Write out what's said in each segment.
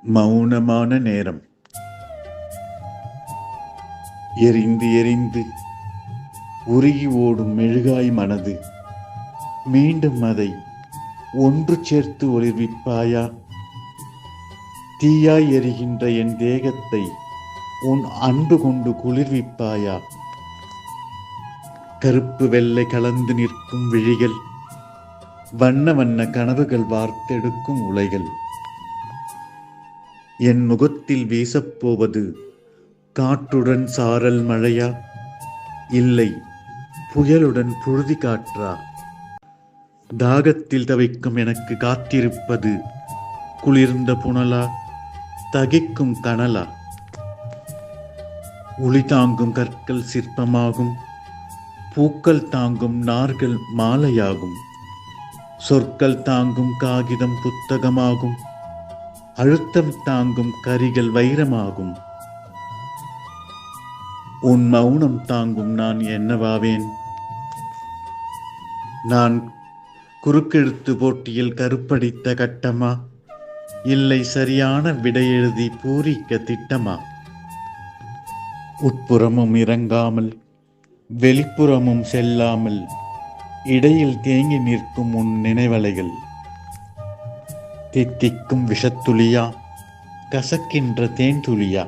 மௌனமான நேரம். எரிந்து எரிந்து உருகி ஓடும் மெழுகாய் மனது, மீண்டும் அதை ஒன்று சேர்த்து ஒளிர்விப்பாயா? தீயாய் எரிகின்ற என் தேகத்தை உன் அன்பு கொண்டு குளிர்விப்பாயா? கருப்பு வெள்ளை கலந்து நிற்கும் விழிகள், வண்ண வண்ண கனவுகள் வார்த்தெடுக்கும் உலைகள். என் முகத்தில் வீசப்போவது காற்றுடன் சாரல் மழையா, இல்லை புயலுடன் புழுதி காற்றா? தாகத்தில் தவிக்கும் எனக்கு காத்திருப்பது குளிர்ந்த புனலா, தகிக்கும் கனலா? ஒளி தாங்கும் கற்கள் சிற்பமாகும், பூக்கள் தாங்கும் நார்கள் மாலையாகும், சொற்கள் தாங்கும் காகிதம் புத்தகமாகும், அழுத்தம் தாங்கும் கரிகள் வைரமாகும். உன் மௌனம் தாங்கும் நான் என்னவாவேன்? நான் குறுக்கெழுத்து போட்டியில் கருப்படித்த கட்டமா, இல்லை சரியான விடையெழுதி பூரிக்க திட்டமா? உட்புறமும் இறங்காமல் வெளிப்புறமும் செல்லாமல் இடையில் தேங்கி நிற்கும் உன் நினைவலைகள். தித்திக்கும் விஷத்துளியா, கசக்கின்ற தேன் துளியா?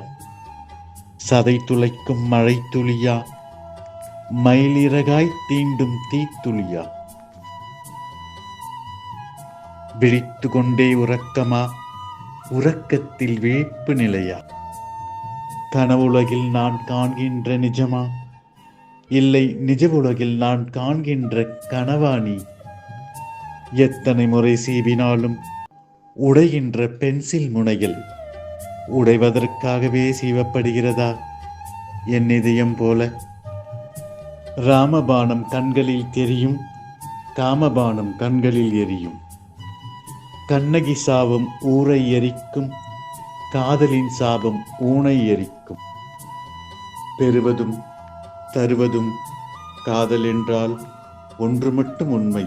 சதை துளைக்கும் மழை துளியா, மயிலிறகாய் தீண்டும் தீத்துளியா? விழித்து கொண்டே உறக்கமா, உறக்கத்தில் விழிப்பு நிலையா? கனவுலகில் நான் காண்கின்ற நிஜமா, இல்லை நிஜ உலகில் நான் காண்கின்ற கனவா நீ? எத்தனை முறை சீவினாலும் உடைகின்ற பென்சில் முனைகள் உடைவதற்காகவே சீவப்படுகிறதா என் இதயம் போல? ராமபானம் கண்களில் தெரியும், காமபானம் கண்களில் எரியும். கண்ணகி சாபம் ஊரை எரிக்கும், காதலின் சாபம் ஊனை எரிக்கும். பெறுவதும் தருவதும் காதல் என்றால் ஒன்று மட்டும் உண்மை.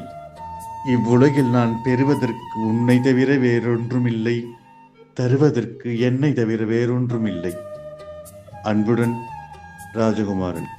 இவ்வுலகில் நான் பெறுவதற்கு உன்னை தவிர வேறொன்றுமில்லை, தருவதற்கு என்னை தவிர வேறொன்றுமில்லை. அன்புடன், ராஜகுமாரன்.